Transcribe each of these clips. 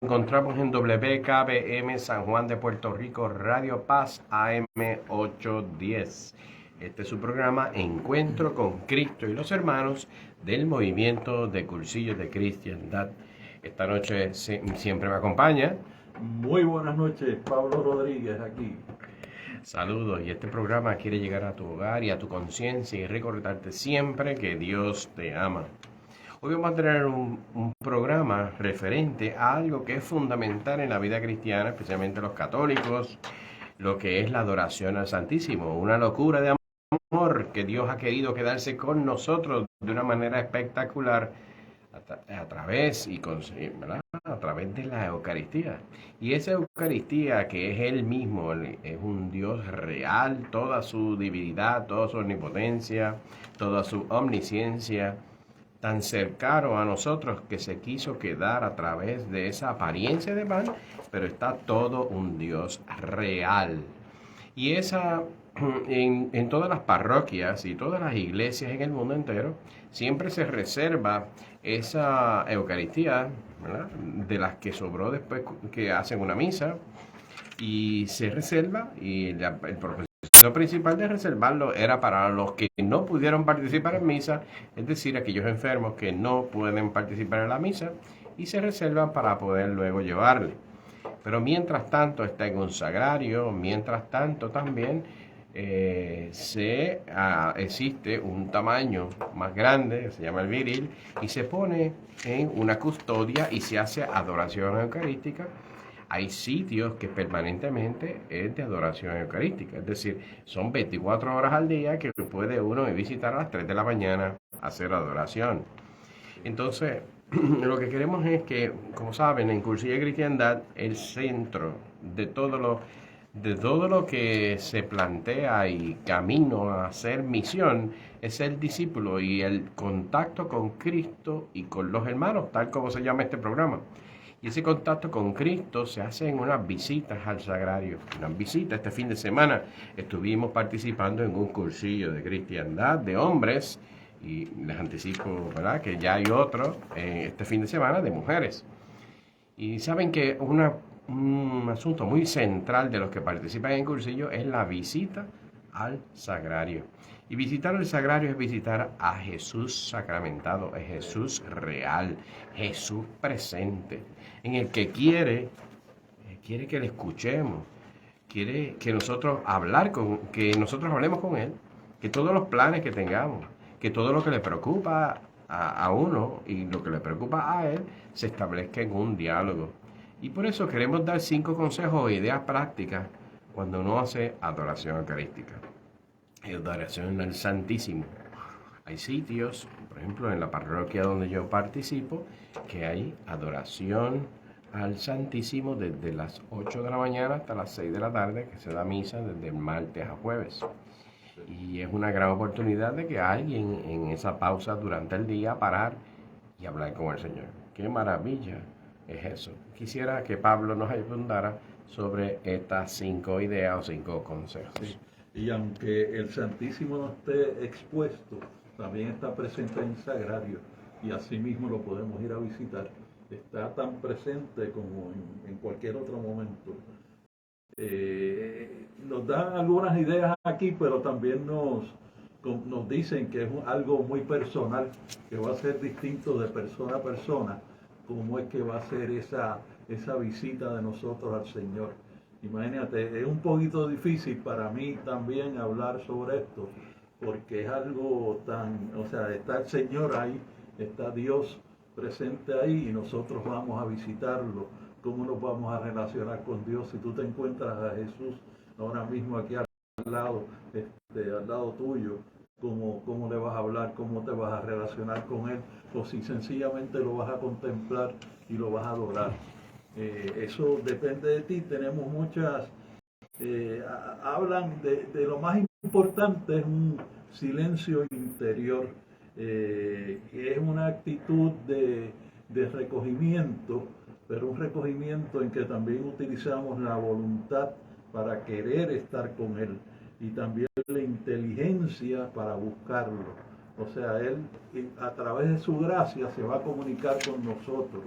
Encontramos en WKBM San Juan de Puerto Rico, Radio Paz AM 810. Este es su programa Encuentro con Cristo y los hermanos del movimiento de cursillos de cristiandad. Esta noche siempre me acompaña. Muy buenas noches, Pablo Rodríguez aquí. Saludos, y este programa quiere llegar a tu hogar y a tu conciencia y recordarte siempre que Dios te ama. Hoy vamos a tener un programa referente a algo que es fundamental en la vida cristiana, especialmente los católicos, lo que es la adoración al Santísimo, una locura de amor que Dios ha querido quedarse con nosotros de una manera espectacular a través ¿verdad? A través de la Eucaristía. Y esa Eucaristía que es Él mismo, es un Dios real, toda su divinidad, toda su omnipotencia, toda su omnisciencia, tan cercano a nosotros que se quiso quedar a través de esa apariencia de pan, pero está todo un Dios real. Y esa, en todas las parroquias y todas las iglesias en el mundo entero, siempre se reserva esa Eucaristía, ¿verdad?, de las que sobró después que hacen una misa, y se reserva, y el propósito principal de reservarlo era para los que no pudieron participar en misa, es decir, aquellos enfermos que no pueden participar en la misa, y se reservan para poder luego llevarle. Pero mientras tanto está en un sagrario, mientras tanto también existe un tamaño más grande, que se llama el viril, y se pone en una custodia y se hace adoración eucarística. Hay sitios que permanentemente es de adoración eucarística, es decir, son 24 horas al día que puede uno visitar a las 3 de la mañana a hacer adoración. Entonces, lo que queremos es que, como saben, en Cursillos de Cristiandad, el centro de todo lo que se plantea y camino a hacer misión es el discípulo y el contacto con Cristo y con los hermanos, tal como se llama este programa. Y ese contacto con Cristo se hace en unas visitas al sagrario. Unas visitas. Este fin de semana estuvimos participando en un cursillo de cristiandad de hombres, y les anticipo, ¿verdad?, que ya hay otro este fin de semana de mujeres. Y saben que un asunto muy central de los que participan en cursillo es la visita al sagrario. Y visitar el sagrario es visitar a Jesús sacramentado, a Jesús real, Jesús presente, en el que quiere que le escuchemos, quiere que nosotros hablemos con Él, que todos los planes que tengamos, que todo lo que le preocupa a uno y lo que le preocupa a Él se establezca en un diálogo. Y por eso queremos dar 5 consejos o ideas prácticas cuando uno hace adoración eucarística. Adoración al Santísimo. Hay sitios, por ejemplo en la parroquia donde yo participo, que hay adoración al Santísimo desde las 8 de la mañana hasta las 6 de la tarde, que se da misa desde el martes a jueves. Y es una gran oportunidad de que alguien en esa pausa durante el día parar y hablar con el Señor. ¡Qué maravilla es eso! Quisiera que Pablo nos ayudara sobre estas 5 ideas o 5 consejos. Sí. Y aunque el Santísimo no esté expuesto, también está presente en el sagrario, y así mismo lo podemos ir a visitar. Está tan presente como en cualquier otro momento. Nos dan algunas ideas aquí, pero también nos dicen que es algo muy personal, que va a ser distinto de persona a persona, cómo es que va a ser esa visita de nosotros al Señor. Imagínate, es un poquito difícil para mí también hablar sobre esto, porque es algo está el Señor ahí, está Dios presente ahí y nosotros vamos a visitarlo. ¿Cómo nos vamos a relacionar con Dios si tú te encuentras a Jesús ahora mismo aquí al lado tuyo? ¿Cómo le vas a hablar? ¿Cómo te vas a relacionar con Él? O si sencillamente lo vas a contemplar y lo vas a adorar. Eso depende de ti. Tenemos hablan de lo más importante, es un silencio interior, que es una actitud de recogimiento, pero un recogimiento en que también utilizamos la voluntad para querer estar con Él y también la inteligencia para buscarlo. O sea, Él a través de su gracia se va a comunicar con nosotros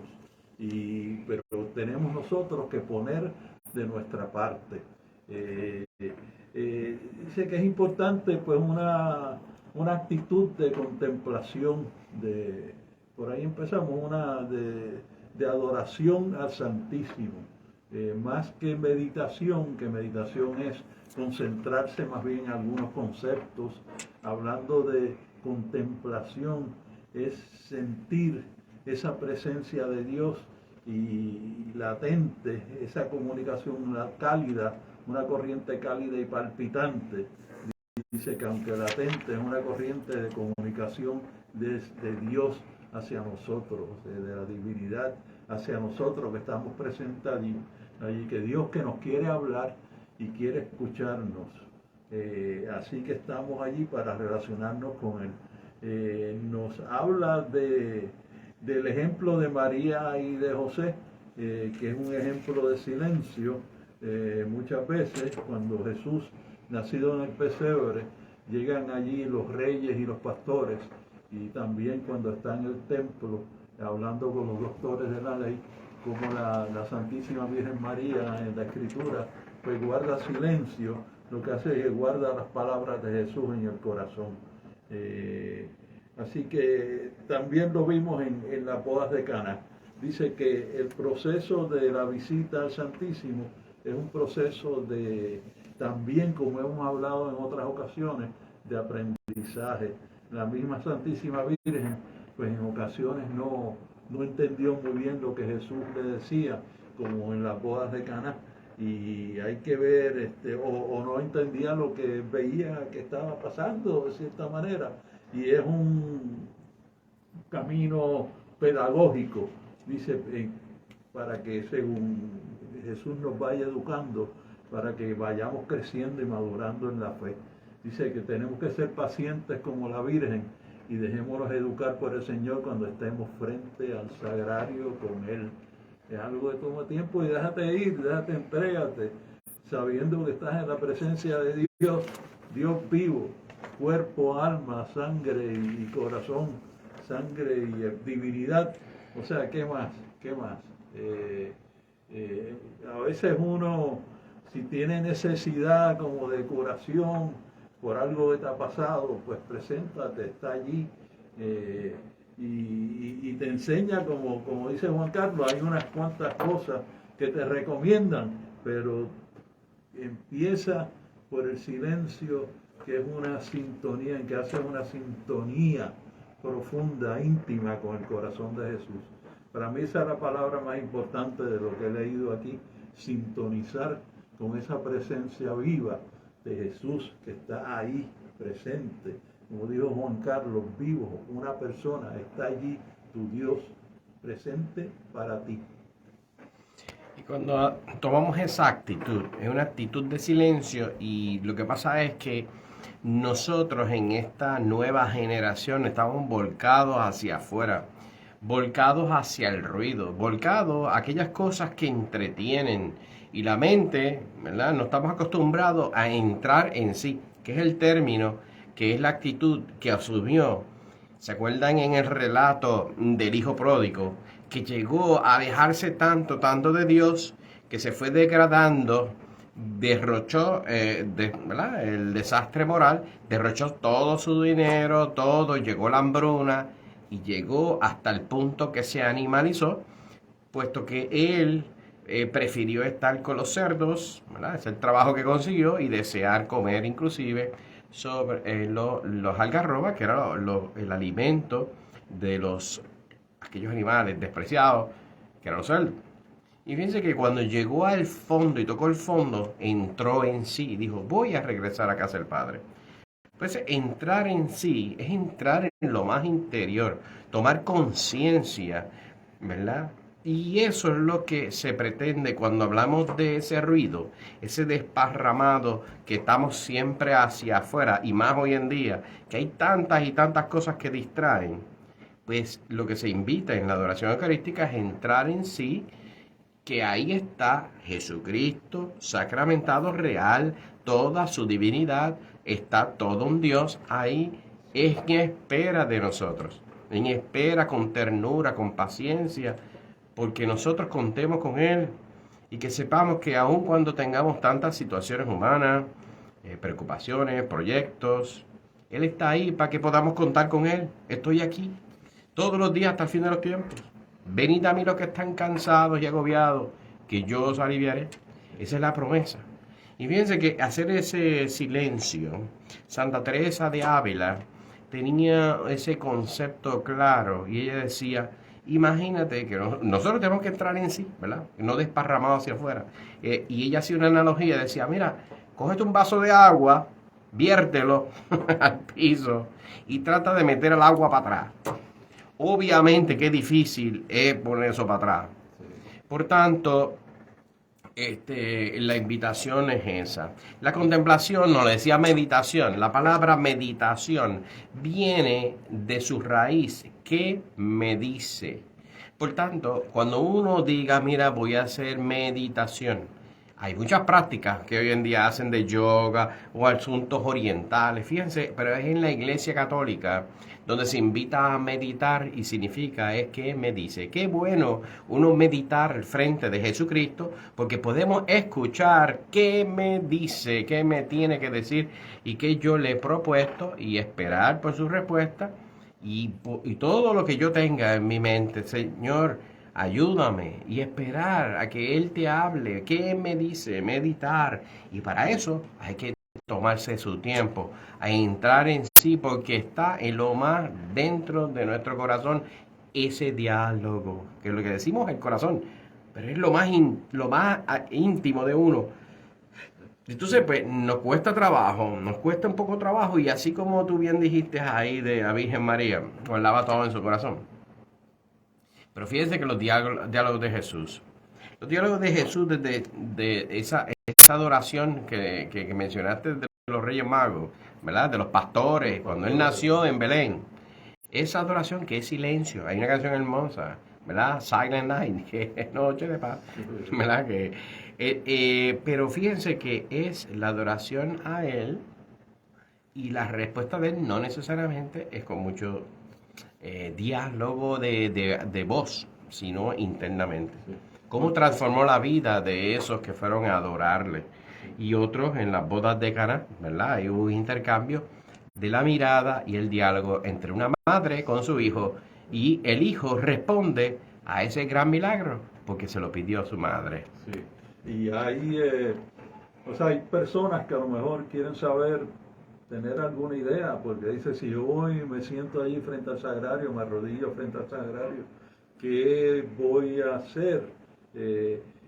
pero tenemos nosotros que poner de nuestra parte. Dice que es importante pues una actitud de contemplación, por ahí empezamos, de adoración al Santísimo, más que meditación es concentrarse más bien en algunos conceptos. Hablando de contemplación, es sentir esa presencia de Dios y latente, esa comunicación cálida, una corriente cálida y palpitante. Dice que aunque latente, es una corriente de comunicación de Dios hacia nosotros, de la divinidad hacia nosotros que estamos presentes allí, que Dios que nos quiere hablar y quiere escucharnos. Así que estamos allí para relacionarnos con Él. Nos habla del ejemplo de María y de José, que es un ejemplo de silencio. Muchas veces cuando Jesús, nacido en el pesebre, llegan allí los reyes y los pastores, y también cuando está en el templo hablando con los doctores de la ley, como la Santísima Virgen María en la Escritura pues guarda silencio, lo que hace es que guarda las palabras de Jesús en el corazón. Así que también lo vimos en las bodas de Caná. Dice que el proceso de la visita al Santísimo es un proceso también, como hemos hablado en otras ocasiones, de aprendizaje. La misma Santísima Virgen, pues en ocasiones no entendió muy bien lo que Jesús le decía, como en las bodas de Caná, y hay que ver, o no entendía lo que veía que estaba pasando de cierta manera, y es un camino pedagógico, dice, para que según Jesús nos vaya educando, para que vayamos creciendo y madurando en la fe. Dice que tenemos que ser pacientes como la Virgen y dejémonos educar por el Señor cuando estemos frente al sagrario con Él. Es algo que toma tiempo y déjate ir, entrégate, sabiendo que estás en la presencia de Dios, Dios vivo, cuerpo, alma, sangre y corazón, sangre y divinidad. O sea, ¿qué más? A veces uno, si tiene necesidad como de curación por algo que te ha pasado, pues preséntate, está allí, y te enseña, como dice Juan Carlos, hay unas cuantas cosas que te recomiendan, pero empieza por el silencio, que es una sintonía, en que hace una sintonía profunda, íntima con el corazón de Jesús. Para mí esa es la palabra más importante de lo que he leído aquí, sintonizar con esa presencia viva de Jesús que está ahí presente. Como dijo Juan Carlos, vivo, una persona está allí, tu Dios, presente para ti. Y cuando tomamos esa actitud, es una actitud de silencio, y lo que pasa es que nosotros en esta nueva generación estamos volcados hacia afuera, volcados hacia el ruido, volcados a aquellas cosas que entretienen, y la mente, ¿verdad? No estamos acostumbrados a entrar en sí, que es el término, que es la actitud que asumió. ¿Se acuerdan en el relato del hijo pródigo? Que llegó a dejarse tanto de Dios, que se fue degradando, derrochó ¿verdad? El desastre moral, derrochó todo su dinero, todo, llegó la hambruna, y llegó hasta el punto que se animalizó, puesto que él prefirió estar con los cerdos, ¿verdad? Es el trabajo que consiguió, y desear comer inclusive sobre los algarrobas, que era el alimento de aquellos animales despreciados, que eran los cerdos. Y fíjense que cuando llegó al fondo y tocó el fondo, entró en sí y dijo, voy a regresar a casa del Padre. Entonces, entrar en sí es entrar en lo más interior, tomar conciencia, ¿verdad? Y eso es lo que se pretende cuando hablamos de ese ruido, ese desparramado que estamos siempre hacia afuera, y más hoy en día, que hay tantas y tantas cosas que distraen. Pues lo que se invita en la adoración eucarística es entrar en sí, que ahí está Jesucristo sacramentado real, toda su divinidad, está todo un Dios ahí en espera de nosotros, en espera con ternura, con paciencia, porque nosotros contemos con Él y que sepamos que aun cuando tengamos tantas situaciones humanas, preocupaciones, proyectos, Él está ahí para que podamos contar con Él. Estoy aquí todos los días hasta el fin de los tiempos. Venid a mí los que están cansados y agobiados, que yo os aliviaré. Esa es la promesa. Y fíjense que hacer ese silencio, Santa Teresa de Ávila tenía ese concepto claro y ella decía, imagínate que nosotros tenemos que entrar en sí, ¿verdad? No desparramados hacia afuera. Y ella hacía una analogía, decía, mira, cógete un vaso de agua, viértelo al piso y trata de meter el agua para atrás. Obviamente que difícil es poner eso para atrás. Por tanto, la invitación es esa. La contemplación, no le decía meditación, la palabra meditación viene de su raíz, ¿qué me dice? Por tanto, cuando uno diga, mira, voy a hacer meditación, hay muchas prácticas que hoy en día hacen de yoga o asuntos orientales, fíjense, pero es en la Iglesia Católica donde se invita a meditar y significa es que me dice. Qué bueno uno meditar al frente de Jesucristo porque podemos escuchar qué me dice, qué me tiene que decir y qué yo le he propuesto y esperar por su respuesta y todo lo que yo tenga en mi mente, Señor, ayúdame y esperar a que Él te hable, qué me dice, meditar y para eso hay que tomarse su tiempo, a entrar en sí, porque está en lo más dentro de nuestro corazón ese diálogo, que es lo que decimos el corazón, pero es lo más íntimo de uno. Entonces, pues, nos cuesta trabajo, nos cuesta un poco trabajo, y así como tú bien dijiste ahí de la Virgen María, guardaba todo en su corazón. Pero fíjense que los diálogos de Jesús, desde de esa adoración que mencionaste de los Reyes Magos, ¿verdad? De los pastores, cuando Él nació en Belén. Esa adoración que es silencio. Hay una canción hermosa, ¿verdad? Silent Night, que es noche de paz, ¿verdad? Pero fíjense que es la adoración a Él y la respuesta de Él no necesariamente es con mucho diálogo de voz, sino internamente. Cómo transformó la vida de esos que fueron a adorarle. Y otros en las bodas de Caná, ¿verdad? Hay un intercambio de la mirada y el diálogo entre una madre con su hijo y el hijo responde a ese gran milagro porque se lo pidió su madre. Sí. Y hay personas que a lo mejor quieren saber, tener alguna idea, porque dice, si hoy me siento allí frente al sagrario, me arrodillo frente al sagrario, ¿qué voy a hacer?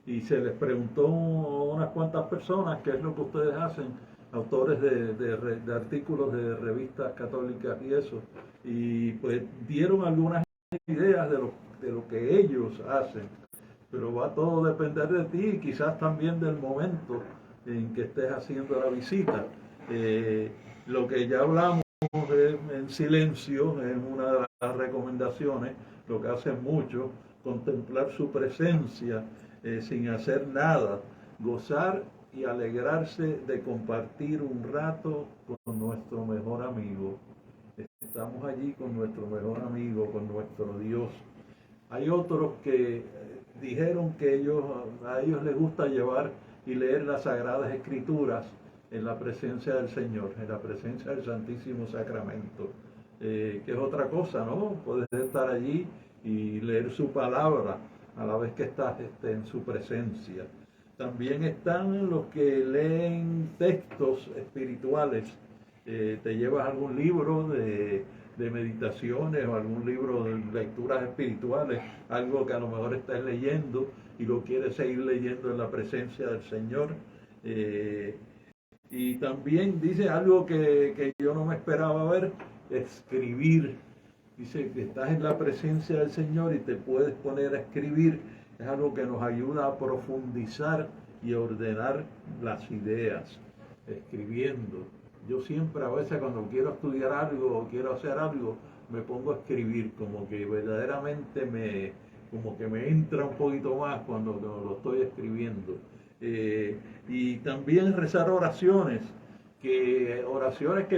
Y se les preguntó a unas cuantas personas qué es lo que ustedes hacen, autores de artículos de revistas católicas y eso, y pues dieron algunas ideas de lo que ellos hacen, pero va todo a depender de ti y quizás también del momento en que estés haciendo la visita. Lo que ya hablamos en silencio es una de las recomendaciones, lo que hacen muchos, contemplar su presencia sin hacer nada, gozar y alegrarse de compartir un rato con nuestro mejor amigo. Estamos allí con nuestro mejor amigo, con nuestro Dios. Hay otros que dijeron que a ellos les gusta llevar y leer las Sagradas Escrituras en la presencia del Señor, en la presencia del Santísimo Sacramento, que es otra cosa, ¿no? Puedes estar allí y leer su palabra a la vez que estás en su presencia. También están los que leen textos espirituales. Te llevas algún libro de meditaciones o algún libro de lecturas espirituales, algo que a lo mejor estás leyendo y lo quieres seguir leyendo en la presencia del Señor. Y también dice algo que yo no me esperaba ver, escribir. Dice que estás en la presencia del Señor y te puedes poner a escribir. Es algo que nos ayuda a profundizar y a ordenar las ideas, escribiendo. Yo siempre a veces cuando quiero estudiar algo o quiero hacer algo, me pongo a escribir, como que verdaderamente como que me entra un poquito más cuando lo estoy escribiendo. Y también rezar oraciones que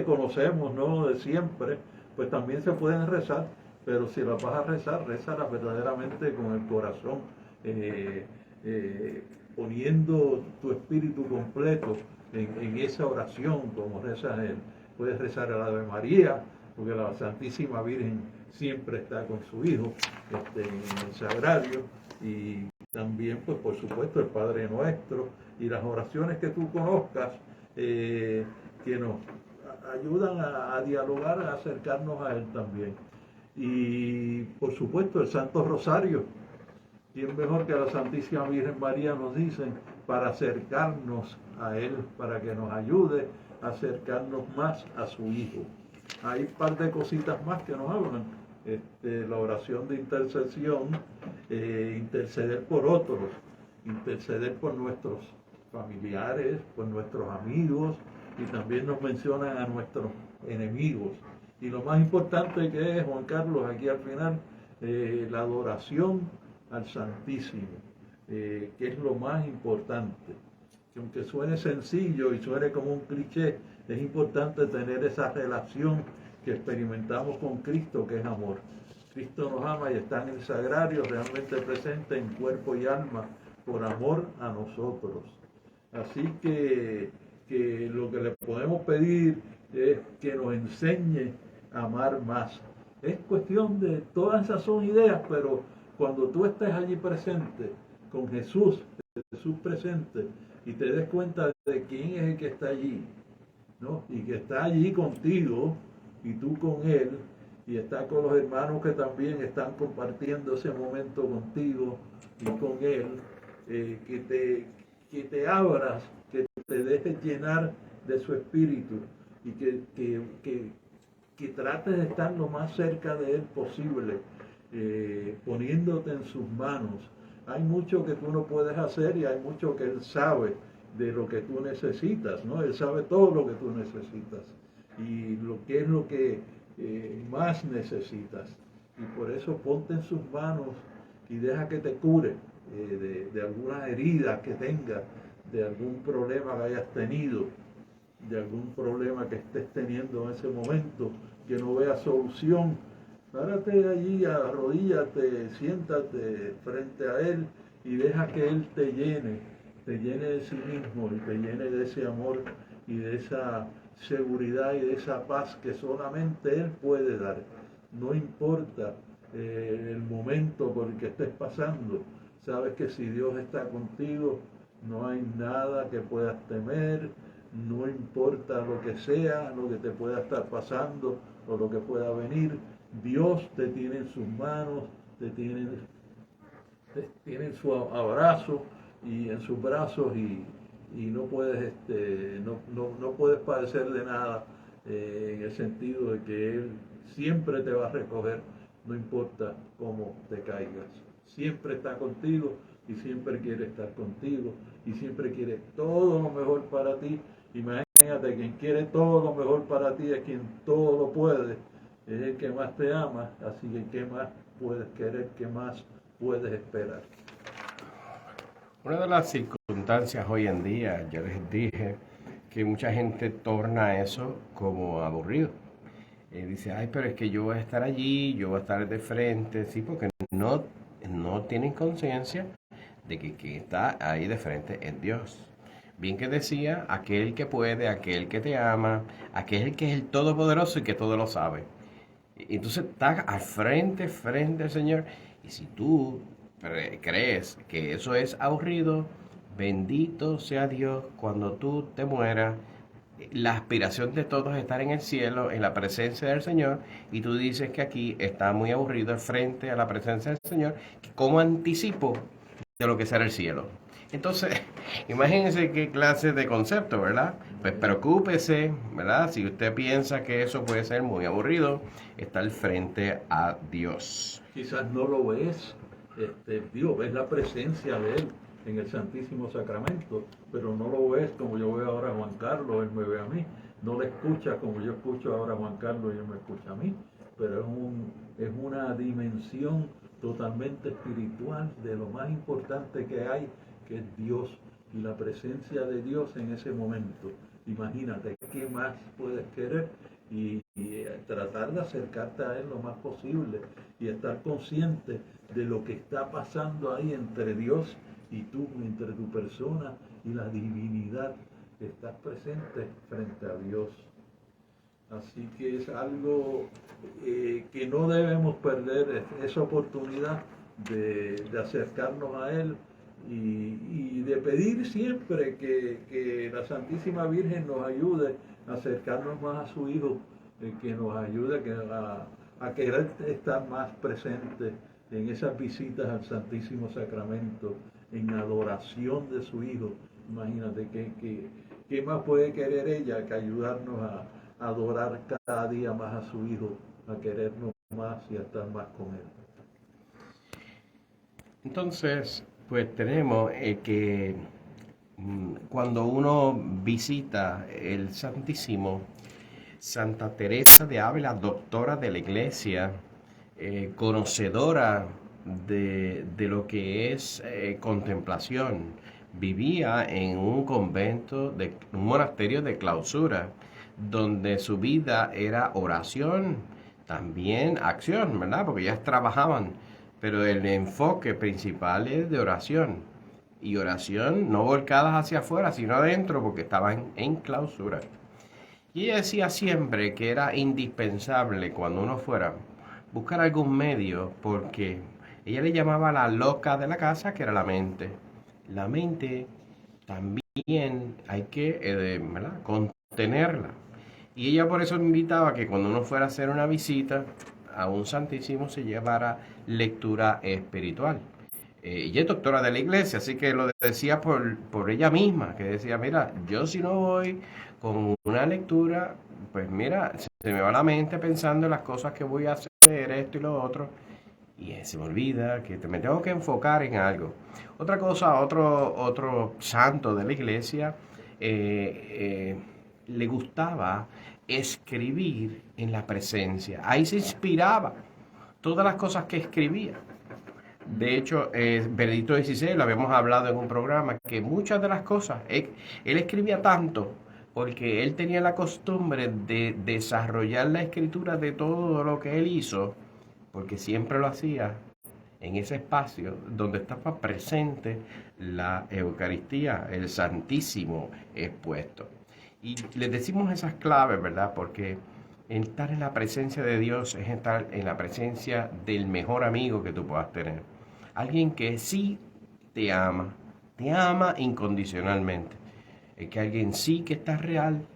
conocemos, ¿no? De siempre, pues también se pueden rezar pero si las vas a rezar, rézalas verdaderamente con el corazón, poniendo tu espíritu completo en esa oración, como rezas él. Puedes rezar el Ave María, porque la Santísima Virgen siempre está con su Hijo en el Sagrario, y también, pues por supuesto, el Padre Nuestro y las oraciones que tú conozcas, que nos ayudan a dialogar, a acercarnos a Él también. Y por supuesto el Santo Rosario. ¿Quién mejor que la Santísima Virgen María, nos dicen, para acercarnos a Él, para que nos ayude a acercarnos más a su Hijo? Hay un par de cositas más que nos hablan. La oración de intercesión, interceder por otros, interceder por nuestros familiares, por nuestros amigos, y también nos mencionan a nuestros enemigos. Y lo más importante que es, Juan Carlos, aquí al final, la adoración al Santísimo, que es lo más importante. Que aunque suene sencillo y suene como un cliché, es importante tener esa relación que experimentamos con Cristo, que es amor. Cristo nos ama y está en el sagrario, realmente presente en cuerpo y alma, por amor a nosotros. Así que lo que le podemos pedir es que nos enseñe a amar más. Es cuestión de, todas esas son ideas, pero cuando tú estés allí presente, con Jesús presente, y te des cuenta de quién es el que está allí, ¿no? Y que está allí contigo, y tú con Él, y está con los hermanos que también están compartiendo ese momento contigo y con Él, que te abras, que te dejes llenar de su espíritu, y que trates de estar lo más cerca de Él posible, poniéndote en sus manos. Hay mucho que tú no puedes hacer, y hay mucho que Él sabe de lo que tú necesitas, ¿no? Él sabe todo lo que tú necesitas y lo que es lo que más necesitas. Y por eso ponte en sus manos y deja que te cure de alguna herida que tengas, de algún problema que hayas tenido, de algún problema que estés teniendo en ese momento, que no veas solución. Párate allí, arrodíllate, siéntate frente a Él y deja que Él te llene de sí mismo y te llene de ese amor y de esa seguridad y de esa paz que solamente Él puede dar. No importa el momento por el que estés pasando, sabes que si Dios está contigo, no hay nada que puedas temer, no importa lo que sea, lo que te pueda estar pasando o lo que pueda venir. Dios te tiene en sus manos, te tiene en su abrazo y en sus brazos, y no puedes no puedes padecer de nada, en el sentido de que Él siempre te va a recoger, no importa cómo te caigas. Siempre está contigo y siempre quiere estar contigo y siempre quiere todo lo mejor para ti. Imagínate, quien quiere todo lo mejor para ti es quien todo lo puede, es el que más te ama, así que ¿qué más puedes querer? ¿Qué más puedes esperar? Una de las circunstancias hoy en día, yo les dije que mucha gente torna eso como aburrido. Dice, ay, pero es que yo voy a estar allí, yo voy a estar de frente, sí, porque no tienen conciencia de que está ahí de frente es Dios. Bien que decía, aquel que puede, aquel que te ama, aquel que es el Todopoderoso y que todo lo sabe. Entonces estás al frente al Señor. Y si tú crees que eso es aburrido, bendito sea Dios cuando tú te mueras. La aspiración de todos es estar en el cielo, en la presencia del Señor, y tú dices que aquí está muy aburrido el frente a la presencia del Señor, como anticipo de lo que será el cielo. Entonces, imagínense qué clase de concepto, ¿verdad? Pues preocúpese, ¿verdad? Si usted piensa que eso puede ser muy aburrido, estar frente a Dios. Quizás no lo ves, ves la presencia de Él en el Santísimo Sacramento, pero no lo ves como yo veo ahora a Juan Carlos, Él me ve a mí. No le escuchas como yo escucho ahora a Juan Carlos y Él me escucha a mí. Pero es una dimensión totalmente espiritual de lo más importante que hay, que es Dios y la presencia de Dios en ese momento. Imagínate, ¿qué más puedes querer? y tratar de acercarte a Él lo más posible y estar consciente de lo que está pasando ahí entre Dios y tú, entre tu persona y la divinidad. Estás presente frente a Dios. Así que es algo que no debemos perder esa oportunidad de acercarnos a Él y de pedir siempre que la Santísima Virgen nos ayude a acercarnos más a su Hijo, que nos ayude a querer estar más presentes en esas visitas al Santísimo Sacramento, en adoración de su Hijo. Imagínate qué más puede querer ella que ayudarnos a adorar cada día más a su Hijo, a querernos más y a estar más con Él. Entonces, pues tenemos que cuando uno visita el Santísimo, Santa Teresa de Ávila, doctora de la Iglesia, conocedora de lo que es contemplación, vivía en un convento, un monasterio de clausura, donde su vida era oración, también acción, ¿verdad? Porque ellas trabajaban, pero el enfoque principal es de oración. Y oración no volcadas hacia afuera, sino adentro, porque estaban en clausura. Y ella decía siempre que era indispensable cuando uno fuera buscar algún medio, porque ella le llamaba la loca de la casa, que era la mente. La mente también hay que ¿verdad? Contenerla. Y ella por eso invitaba que cuando uno fuera a hacer una visita a un santísimo se llevara lectura espiritual. Ella es doctora de la iglesia, así que lo decía por ella misma, que decía, mira, yo si no voy con una lectura, pues mira, se me va la mente pensando en las cosas que voy a hacer, esto y lo otro, y se me olvida que me tengo que enfocar en algo. Otra cosa, otro santo de la iglesia, le gustaba escribir en la presencia. Ahí se inspiraba todas las cosas que escribía. De hecho, Benedicto XVI, lo habíamos hablado en un programa, que muchas de las cosas, él escribía tanto porque él tenía la costumbre de desarrollar la escritura de todo lo que él hizo, porque siempre lo hacía en ese espacio donde estaba presente la Eucaristía, el Santísimo expuesto. Y les decimos esas claves, ¿verdad? Porque estar en la presencia de Dios es estar en la presencia del mejor amigo que tú puedas tener. Alguien que sí te ama incondicionalmente. Es que alguien sí que está real,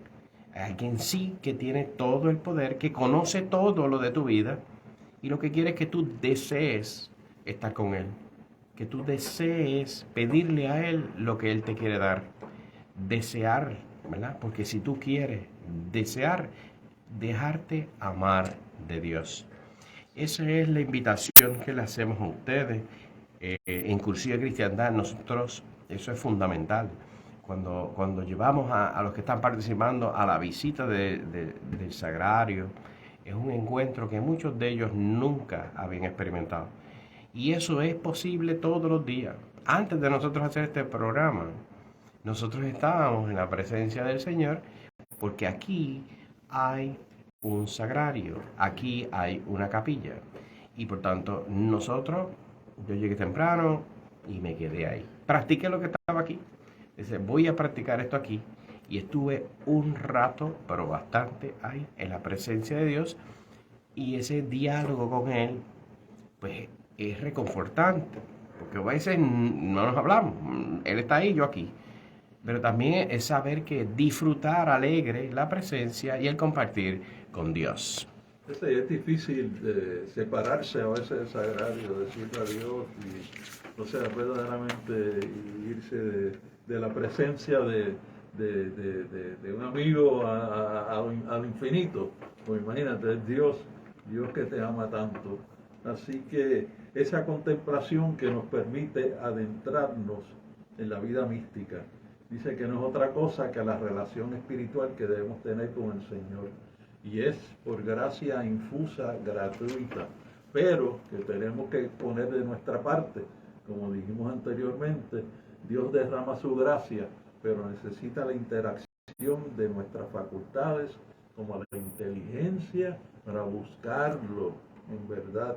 alguien sí que tiene todo el poder, que conoce todo lo de tu vida y lo que quiere es que tú desees estar con Él, que tú desees pedirle a Él lo que Él te quiere dar, desear, ¿verdad? Porque si tú quieres desear, dejarte amar de Dios. Esa es la invitación que le hacemos a ustedes. En Cursillo de Cristiandad, nosotros, eso es fundamental. Cuando llevamos a los que están participando a la visita del sagrario, es un encuentro que muchos de ellos nunca habían experimentado. Y eso es posible todos los días. Antes de nosotros hacer este programa, nosotros estábamos en la presencia del Señor porque aquí hay un sagrario, aquí hay una capilla. Y por tanto, yo llegué temprano y me quedé ahí. Practiqué lo que estaba aquí. Dice, voy a practicar esto aquí. Y estuve un rato, pero bastante ahí, en la presencia de Dios. Y ese diálogo con Él, pues es reconfortante. Porque a veces no nos hablamos. Él está ahí, yo aquí. Pero también es saber que disfrutar alegre la presencia y el compartir con Dios. Es difícil separarse a veces del sagrario, decirle a Dios y, o sea, verdaderamente irse de la presencia de un amigo al infinito. Pues imagínate, es Dios que te ama tanto. Así que esa contemplación que nos permite adentrarnos en la vida mística, dice que no es otra cosa que la relación espiritual que debemos tener con el Señor. Y es por gracia infusa, gratuita, pero que tenemos que poner de nuestra parte. Como dijimos anteriormente, Dios derrama su gracia, pero necesita la interacción de nuestras facultades como la inteligencia para buscarlo en verdad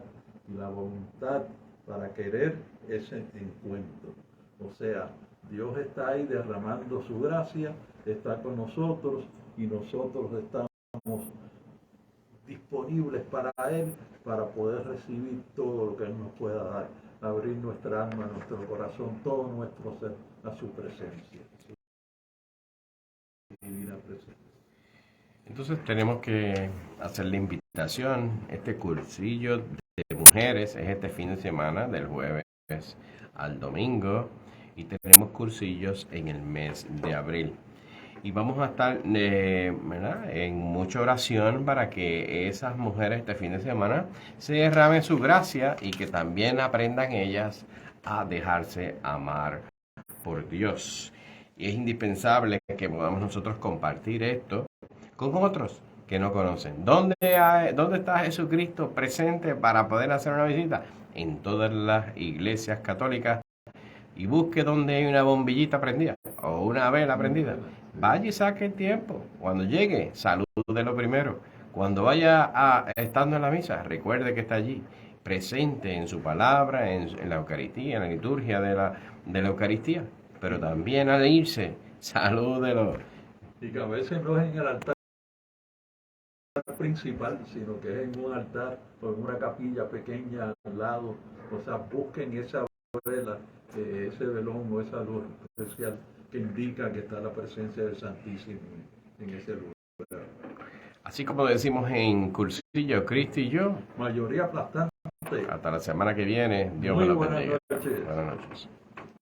y la voluntad para querer ese encuentro. O sea, Dios está ahí derramando su gracia, está con nosotros y nosotros estamos disponibles para Él, para poder recibir todo lo que Él nos pueda dar, abrir nuestra alma, nuestro corazón, todo nuestro ser a su presencia, su divina presencia. Entonces tenemos que hacer la invitación. Este cursillo de mujeres es este fin de semana, del jueves al domingo, y tenemos cursillos en el mes de abril. Y vamos a estar ¿verdad?, en mucha oración para que esas mujeres este fin de semana se derramen su gracia y que también aprendan ellas a dejarse amar por Dios. Y es indispensable que podamos nosotros compartir esto con otros que no conocen. ¿Dónde está Jesucristo presente para poder hacer una visita? En todas las iglesias católicas. Y busque donde hay una bombillita prendida o una vela prendida. Vaya y saque el tiempo. Cuando llegue, salude lo primero. Cuando vaya estando en la misa, recuerde que está allí, presente en su palabra, en la Eucaristía, en la liturgia de la Eucaristía. Pero también al irse, salúdelo. Y que a veces no es en el altar principal, sino que es en un altar o en una capilla pequeña al lado. O sea, busquen esa vela, ese velón o esa luz especial que indica que está la presencia del Santísimo en ese lugar. Así como decimos en cursillo, Cristo y yo. Mayoría aplastante. Hasta la semana que viene. Dios me lo bendiga. Buenas noches.